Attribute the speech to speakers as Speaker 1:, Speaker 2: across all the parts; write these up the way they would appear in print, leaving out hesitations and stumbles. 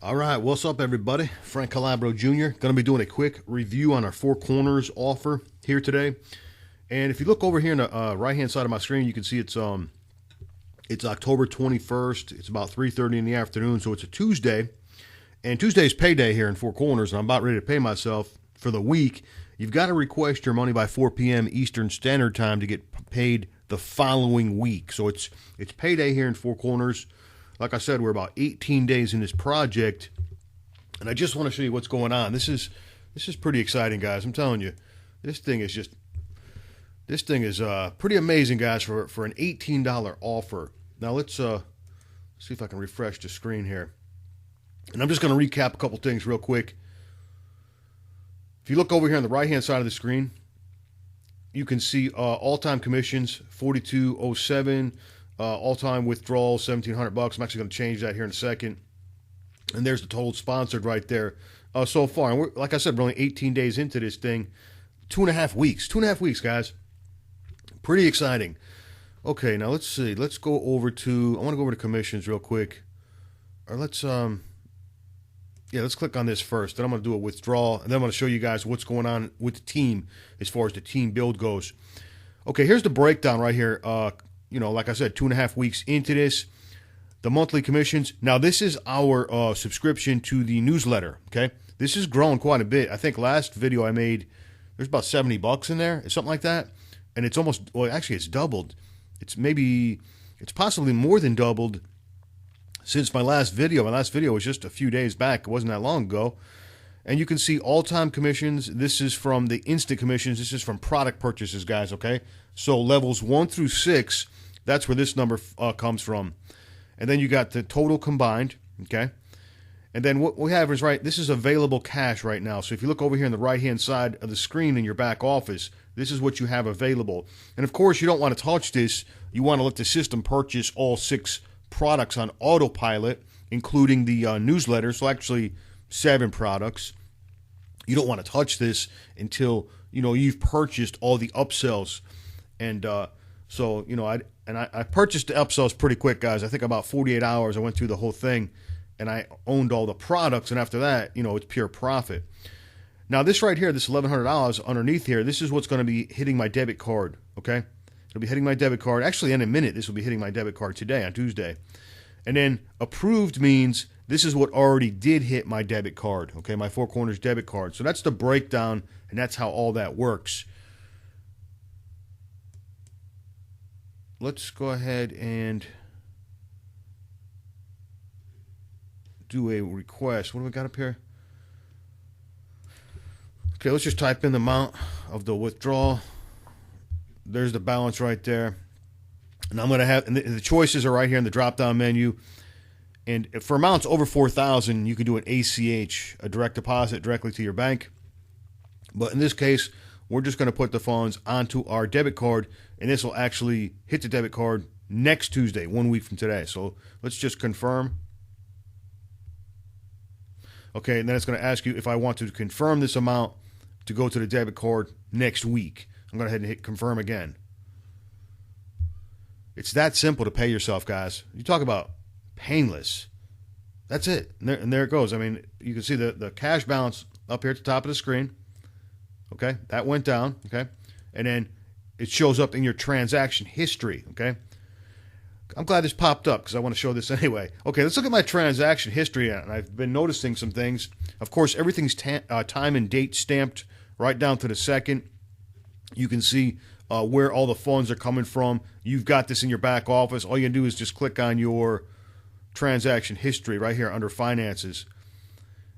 Speaker 1: All right, what's up, everybody? Frank Calabro Jr. Going to be doing a quick review on our Four Corners offer here today. And if you look over here on the right-hand side of my screen, you can see it's October 21st. It's about 3:30 in the afternoon, so it's a Tuesday. And Tuesday's payday here in Four Corners, and I'm about ready to pay myself for the week. You've got to request your money by 4 p.m. Eastern Standard Time to get paid the following week. So it's payday here in Four Corners. Like I said, we're about 18 days in this project, and I just want to show you what's going on. This is pretty exciting, guys. I'm telling you, this thing is pretty amazing, guys, for an $18 offer. Now let's see if I can refresh the screen here, and I'm just going to recap a couple things real quick. If you look over here on the right-hand side of the screen, you can see all-time commissions, $42.07. All-time withdrawal, $1,700. I'm actually going to change that here in a second. And there's the total sponsored right there so far. And like I said, we're only 18 days into this thing. 2.5 weeks. 2.5 weeks, guys. Pretty exciting. Okay, now let's see. Let's go over to, I want to go over to commissions real quick. Or let's click on this first. Then I'm going to do a withdrawal. And then I'm going to show you guys what's going on with the team as far as the team build goes. Okay, here's the breakdown right here. Like I said, 2.5 weeks into this, the monthly commissions. Now, this is our subscription to the newsletter, okay? This has grown quite a bit. I think last video I made, there's about $70 in there, something like that. And it's almost, well, actually, it's doubled. It's possibly more than doubled since my last video. My last video was just a few days back. It wasn't that long ago. And you can see all-time commissions. This is from the instant commissions. This is from product purchases, guys, okay? So levels 1 through 6, that's where this number comes from. And then you got the total combined, okay? And then what we have is, this is available cash right now. So if you look over here on the right-hand side of the screen in your back office, this is what you have available. And, of course, you don't want to touch this. You want to let the system purchase all 6 products on autopilot, including the newsletter. So actually 7 products. You don't want to touch this until, you've purchased all the upsells. And I purchased the upsells pretty quick, guys. I think about 48 hours I went through the whole thing, and I owned all the products. And after that, it's pure profit. Now, this right here, this $1,100 underneath here, this is what's going to be hitting my debit card, okay? It'll be hitting my debit card. Actually, in a minute, this will be hitting my debit card today on Tuesday. And then approved means this is what already did hit my debit card, okay, my Four Corners debit card. So that's the breakdown, and that's how all that works. Let's go ahead and do a request. What do we got up here? Okay, let's just type in the amount of the withdrawal. There's the balance right there. And I'm going to have, and the choices are right here in the drop-down menu. And for amounts over $4,000, you can do an ACH, a direct deposit directly to your bank. But in this case, we're just going to put the funds onto our debit card, and this will actually hit the debit card next Tuesday, 1 week from today. So let's just confirm. Okay, and then it's going to ask you if I want to confirm this amount to go to the debit card next week. I'm going to go ahead and hit confirm again. It's that simple to pay yourself, guys. You talk about painless. That's it. And there it goes. I mean, you can see the cash balance up here at the top of the screen. Okay, that went down. Okay, and then it shows up in your transaction history. Okay, I'm glad this popped up because I want to show this anyway. Okay, let's look at my transaction history, and I've been noticing some things. Of course, everything's time and date stamped right down to the second. You can see where all the funds are coming from. You've got this in your back office. All you can do is just click on your transaction history right here under finances.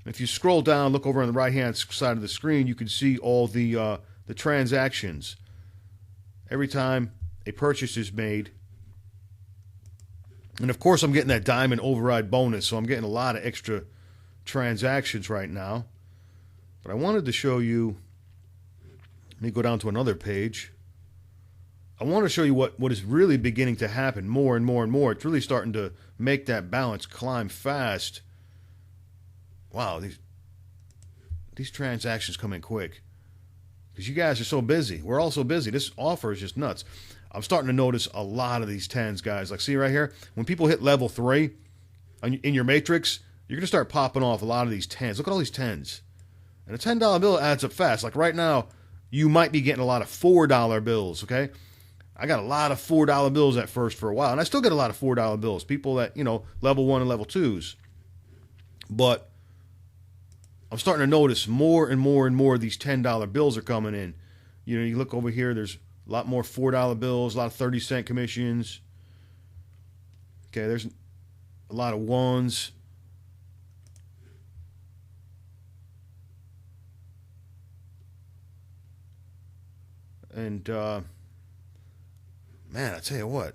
Speaker 1: If you scroll down, look over on the right-hand side of the screen, you can see all the transactions. Every time a purchase is made. And, of course, I'm getting that diamond override bonus, so I'm getting a lot of extra transactions right now. But I wanted to show you, let me go down to another page. I want to show you what is really beginning to happen more and more and more. It's really starting to make that balance climb fast. Wow, these transactions come in quick because you guys are so busy. We're all so busy. This offer is just nuts. I'm starting to notice a lot of these 10s, guys. Like, see right here? When people hit level 3 in your matrix, you're going to start popping off a lot of these 10s. Look at all these 10s. And a $10 bill adds up fast. Like right now, you might be getting a lot of $4 bills, okay? I got a lot of $4 bills at first for a while, and I still get a lot of $4 bills. People that, level 1 and level 2s. But I'm starting to notice more and more and more of these $10 bills are coming in. You look over here, there's a lot more $4 bills, a lot of 30-cent commissions. Okay, there's a lot of ones. And, man, I tell you what.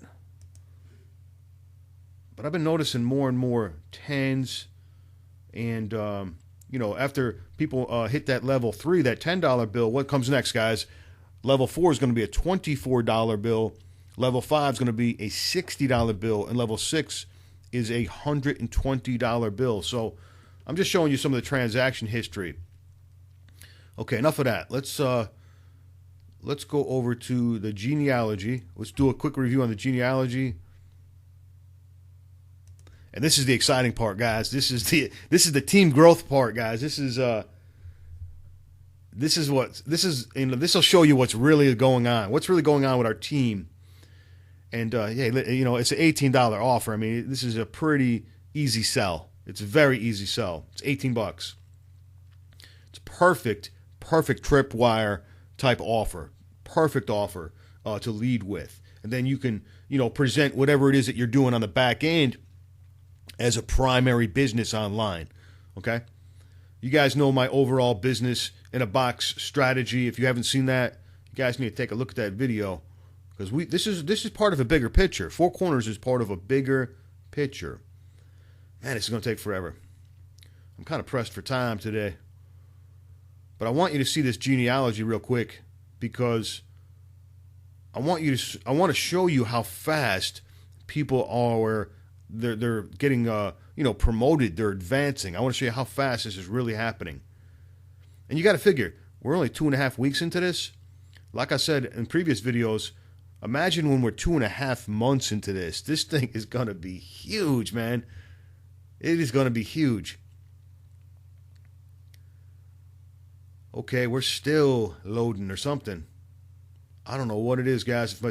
Speaker 1: But I've been noticing more and more 10s. And, after people hit that level 3, that $10 bill, what comes next, guys? Level 4 is going to be a $24 bill. Level 5 is going to be a $60 bill. And level 6 is a $120 bill. So I'm just showing you some of the transaction history. Okay, enough of that. Let's go over to the genealogy. Let's do a quick review on the genealogy. And this is the exciting part, guys. This is the team growth part, guys. This will show you what's really going on. What's really going on with our team. And it's an $18 offer. I mean, this is a pretty easy sell. It's a very easy sell. It's $18. It's perfect tripwire type offer. Perfect offer to lead with. And then you can, present whatever it is that you're doing on the back end as a primary business online. Okay? You guys know my overall business in a box strategy. If you haven't seen that, you guys need to take a look at that video, because this is part of a bigger picture. Four Corners is part of a bigger picture. Man, this is going to take forever. I'm kind of pressed for time today. But I want you to see this genealogy real quick, because I want to show you how fast people are. They're getting promoted. They're advancing. I want to show you how fast this is really happening. And you got to figure, we're only 2.5 weeks into this. Like I said in previous videos, imagine when we're 2.5 months into this. This thing is going to be huge, man. It is going to be huge. Okay, we're still loading or something. I don't know what it is, guys.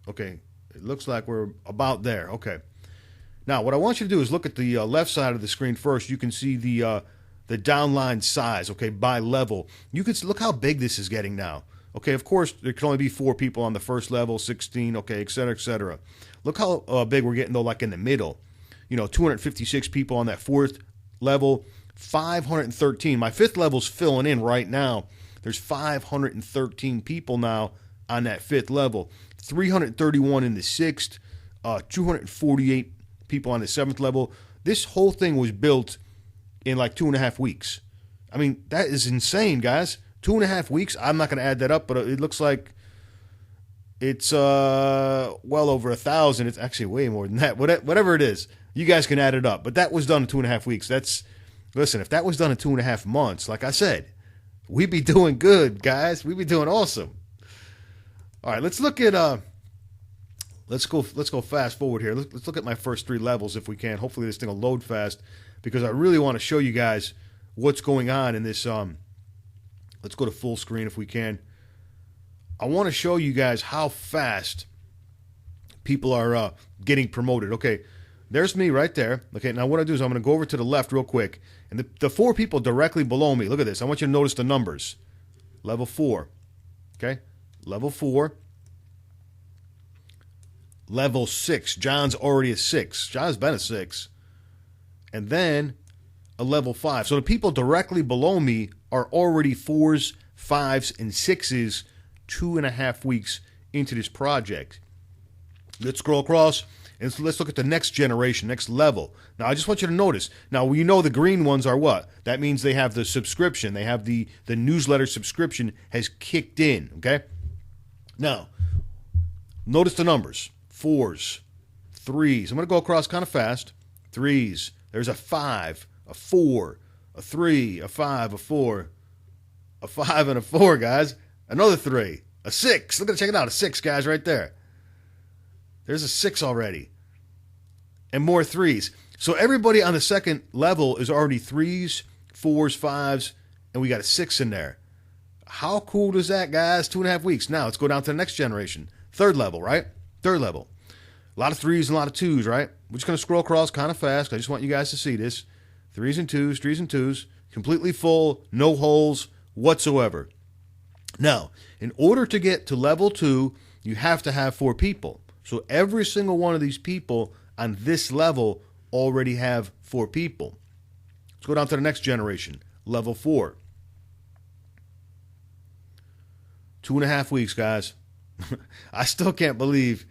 Speaker 1: Okay, it looks like we're about there. Okay. Now, what I want you to do is look at the left side of the screen first. You can see the downline size, okay, by level. You can look how big this is getting now. Okay, of course, there can only be 4 people on the first level, 16, okay, et cetera, et cetera. Look how big we're getting, though, like in the middle. 256 people on that 4th level, 513. My 5th level's filling in right now. There's 513 people now on that 5th level. 331 in the 6th, 248 people on the 7th level. This whole thing was built in like 2.5 weeks. I mean, that is insane, guys. 2.5 weeks. I'm not going to add that up, but it looks like it's well over 1,000. It's actually way more than that. Whatever it is, you guys can add it up. But that was done in 2.5 weeks. Listen, if that was done in 2.5 months, like I said, we'd be doing good, guys. We'd be doing awesome. All right, let's look at let's go fast forward here. Let's look at my first 3 levels if we can. Hopefully this thing will load fast, because I really want to show you guys what's going on in this. Let's go to full screen if we can. I want to show you guys how fast people are getting promoted. Okay, there's me right there. Okay, now what I do is I'm going to go over to the left real quick, and the 4 people directly below me. Look at this. I want you to notice the numbers. Level 4. Okay, level 4. Level 6. John's already a 6. John's been a 6. And then a level 5. So the people directly below me are already 4s, 5s, and 6s 2.5 weeks into this project. Let's scroll across and let's look at the next generation, next level. Now, I just want you to notice. Now, we know the green ones are what? That means they have the subscription. They have the newsletter subscription has kicked in, okay? Now, notice the numbers. 4s, 3s. I'm going to go across kind of fast. 3s. There's a 5, a 4, a 3, a 5, a 4, a 5, and a 4, guys. Another 3, a 6. Look at it, check it out. A 6, guys, right there. There's a 6 already. And more 3s. So everybody on the second level is already 3s, 4s, 5s, and we got a 6 in there. How cool is that, guys? 2.5 weeks. Now let's go down to the next generation. Third level, right? Third level. A lot of 3s and a lot of 2s, right? We're just going to scroll across kind of fast. I just want you guys to see this. 3s and 2s, 3s and 2s. Completely full, no holes whatsoever. Now, in order to get to level 2, you have to have 4 people. So every single one of these people on this level already have 4 people. Let's go down to the next generation, level 4. 2.5 weeks, guys. I still can't believe.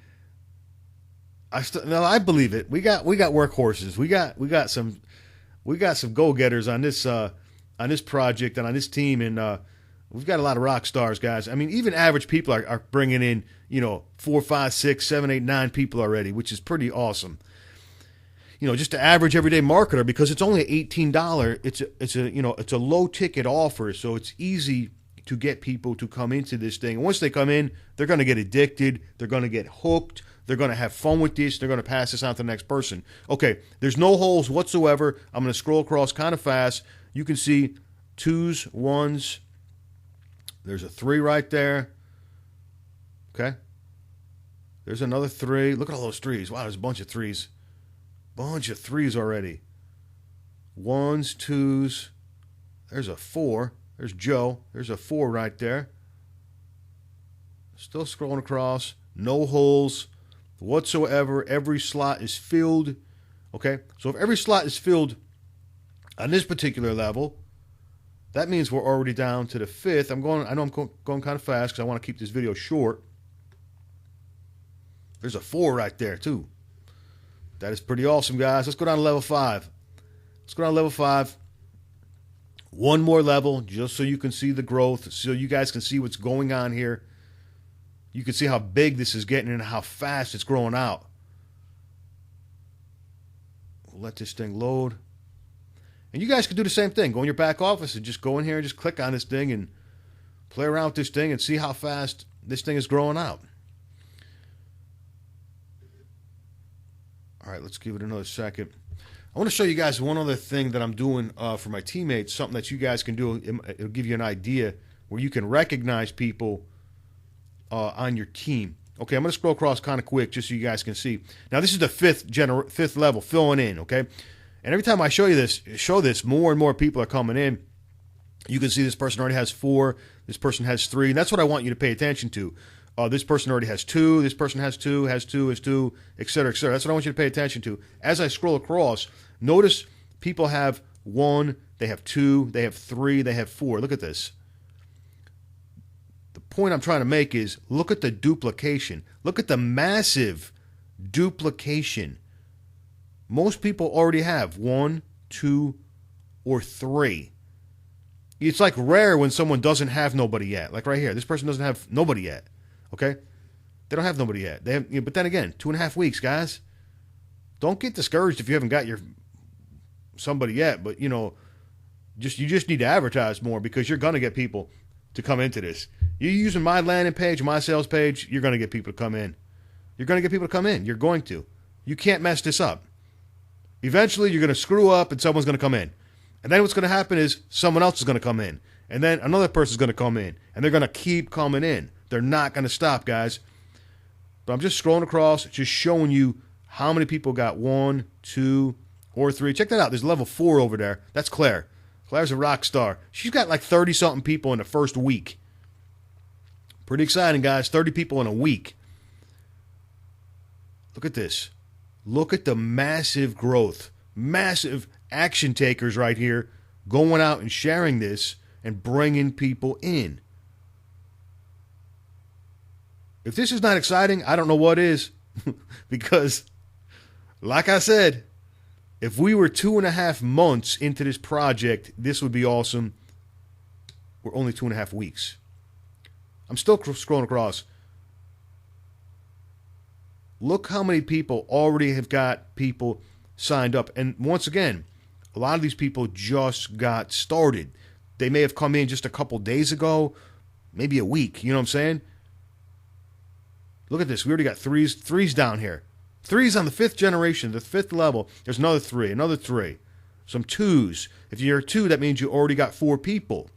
Speaker 1: I believe it. We got workhorses. We got some go-getters on this project and on this team, and we've got a lot of rock stars, guys. I mean, even average people are bringing in 4, 5, 6, 7, 8, 9 people already, which is pretty awesome. Just an average everyday marketer, because it's only $18. It's a low ticket offer, so it's easy to get people to come into this thing. And once they come in, they're going to get addicted. They're going to get hooked. They're going to have fun with this. They're going to pass this on to the next person. Okay, there's no holes whatsoever. I'm going to scroll across kind of fast. You can see 2s, 1s. There's a 3 right there. Okay. There's another 3. Look at all those 3s. Wow, there's a bunch of 3s. Bunch of 3s already. 1s, 2s. There's a 4. There's Joe. There's a 4 right there. Still scrolling across. No holes whatsoever. Every slot is filled. Okay? So if every slot is filled on this particular level, that means we're already down to the 5th. I know I'm going kind of fast because I want to keep this video short. There's a 4 right there, too. That is pretty awesome, guys. Let's go down to level 5. Let's go down to level 5. One more level, just so you can see the growth, so you guys can see what's going on here. You can see how big this is getting and how fast it's growing out. We'll let this thing load. And you guys can do the same thing. Go in your back office and just go in here and just click on this thing and play around with this thing and see how fast this thing is growing out. All right, let's give it another second. I want to show you guys one other thing that I'm doing for my teammates, something that you guys can do. It'll give you an idea where you can recognize people on your team. Okay, I'm going to scroll across kind of quick just so you guys can see. Now, this is the fifth level, filling in, okay? And every time I show this, more and more people are coming in. You can see this person already has 4. This person has 3. And that's what I want you to pay attention to. This person already has 2. This person has 2, has 2, has 2, et cetera, et cetera. That's what I want you to pay attention to. As I scroll across, notice people have 1, they have 2, they have 3, they have 4. Look at this. The point I'm trying to make is look at the duplication. Look at the massive duplication. Most people already have 1, 2, or 3. It's like rare when someone doesn't have nobody yet. Like right here, this person doesn't have nobody yet. Okay? They don't have nobody yet. They have, but then again, 2.5 weeks, guys. Don't get discouraged if you haven't got your somebody yet. But you just need to advertise more, because you're gonna get people to come into this. You're using my landing page, my sales page. You're gonna get people to come in. You're gonna get people to come in. You're going to. You can't mess this up. Eventually, you're gonna screw up, and someone's gonna come in. And then what's gonna happen is someone else is gonna come in, and then another person's gonna come in, and they're gonna keep coming in. They're not going to stop, guys. But I'm just scrolling across, just showing you how many people got 1, 2, or 3. Check that out. There's level 4 over there. That's Claire. Claire's a rock star. She's got like 30-something people in the first week. Pretty exciting, guys. 30 people in a week. Look at this. Look at the massive growth. Massive action takers right here going out and sharing this and bringing people in. If this is not exciting, I don't know what is. Because, like I said, if we were 2.5 months into this project, this would be awesome. We're only 2.5 weeks. I'm still scrolling across. Look how many people already have got people signed up. And once again, a lot of these people just got started. They may have come in just a couple days ago, maybe a week. You know what I'm saying? Look at this. We already got threes down here. Threes on the 5th generation, the 5th level. There's another 3, another 3. Some 2s. If you're a 2, that means you already got 4 people.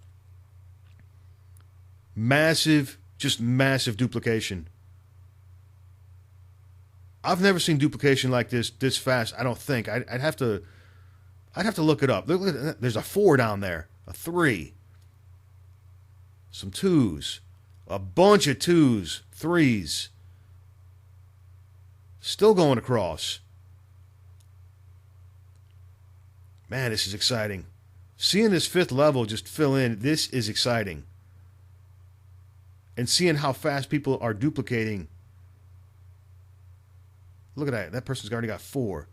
Speaker 1: Massive, just massive duplication. I've never seen duplication like this fast. I don't think. I'd have to look it up. Look, there's a 4 down there, a 3, some 2s, a bunch of 2s, 3s, still going across. Man, this is exciting. Seeing this 5th level just fill in, this is exciting. And seeing how fast people are duplicating. Look at that. That person's already got 4,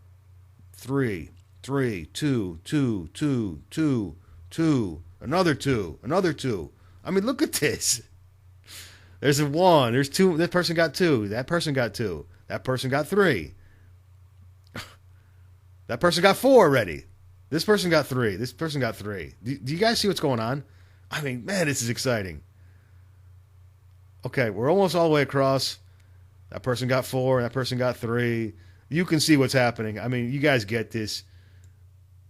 Speaker 1: 3, 3, 2, 2, 2, 2, 2, another 2, another 2. I mean, look at this. There's a 1. There's 2. That person got 2. That person got 2. That person got 3. That person got 4 already. This person got 3. This person got 3. Do you guys see what's going on? I mean, man, this is exciting. Okay, we're almost all the way across. That person got 4. That person got 3. You can see what's happening. I mean, you guys get this.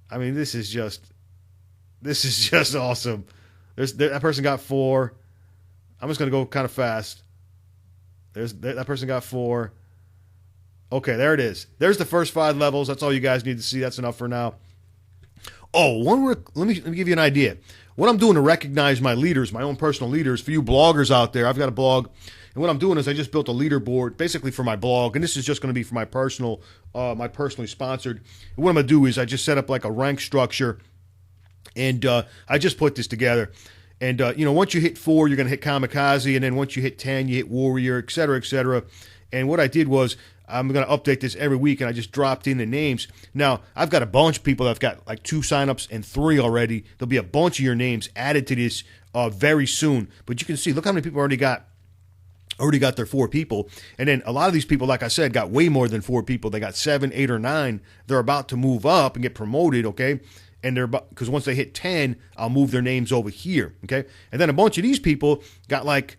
Speaker 1: I mean, this is just awesome. That person got 4. I'm just going to go kind of fast. That person got 4. Okay, there it is. There's the first 5 levels. That's all you guys need to see. That's enough for now. Oh, let me give you an idea. What I'm doing to recognize my leaders, my own personal leaders, for you bloggers out there, I've got a blog, and what I'm doing is I just built a leaderboard basically for my blog, and this is just going to be for my personally sponsored. And what I'm going to do is I just set up like a rank structure, and I just put this together. And, once you hit 4, you're going to hit kamikaze, and then once you hit 10, you hit warrior, et cetera, et cetera. And what I did was I'm going to update this every week, and I just dropped in the names. Now, I've got a bunch of people that have got like 2 signups and 3 already. There'll be a bunch of your names added to this very soon. But you can see, look how many people already got their 4 people. And then a lot of these people, like I said, got way more than 4 people. They got 7, 8, or 9. They're about to move up and get promoted, okay? And they're about, because once they hit 10, I'll move their names over here, okay? And then a bunch of these people got like,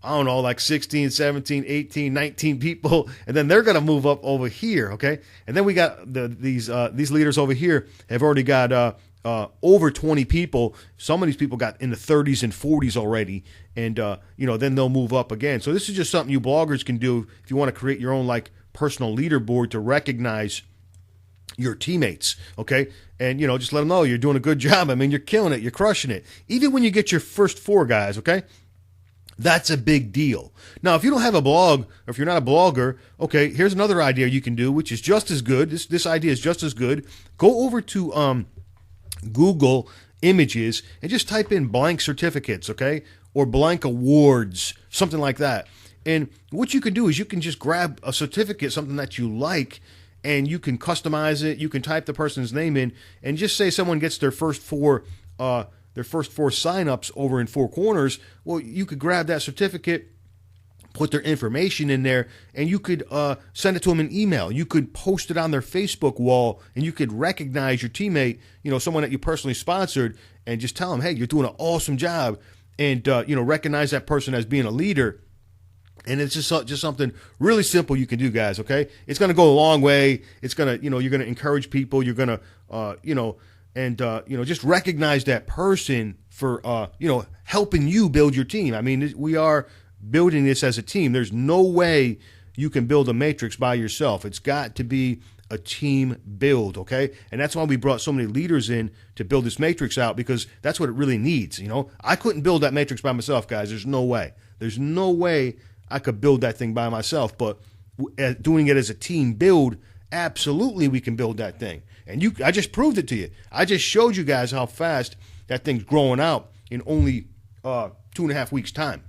Speaker 1: I don't know, like 16, 17, 18, 19 people, and then they're going to move up over here, okay? And then we got these leaders over here have already got over 20 people. Some of these people got in the 30s and 40s already, and then they'll move up again. So this is just something you bloggers can do if you want to create your own like personal leaderboard to recognize your teammates, okay? And, just let them know you're doing a good job. I mean, you're killing it. You're crushing it. Even when you get your first 4 guys, okay? That's a big deal. Now, if you don't have a blog, or if you're not a blogger, okay, here's another idea you can do, which is just as good. This idea is just as good. Go over to Google Images and just type in blank certificates, okay? Or blank awards, something like that. And what you can do is you can just grab a certificate, something that you like, and you can customize it. You can type the person's name in and just say someone gets their first 4 signups over in 4 Corners. Well, you could grab that certificate, put their information in there, and you could send it to them in email. You could post it on their Facebook wall, and you could recognize your teammate, someone that you personally sponsored, and just tell them, hey, you're doing an awesome job, and recognize that person as being a leader. And it's just something really simple you can do, guys, okay? It's going to go a long way. It's going to, you're going to encourage people. You're going to, just recognize that person for, helping you build your team. I mean, we are building this as a team. There's no way you can build a matrix by yourself. It's got to be a team build, okay? And that's why we brought so many leaders in to build this matrix out, because that's what it really needs, I couldn't build that matrix by myself, guys. There's no way. There's no way I could build that thing by myself, but doing it as a team build, absolutely we can build that thing. And I just proved it to you. I just showed you guys how fast that thing's growing out in only 2.5 weeks' time.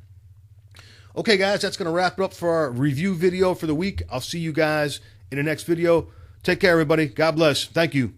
Speaker 1: Okay, guys, that's going to wrap it up for our review video for the week. I'll see you guys in the next video. Take care, everybody. God bless. Thank you.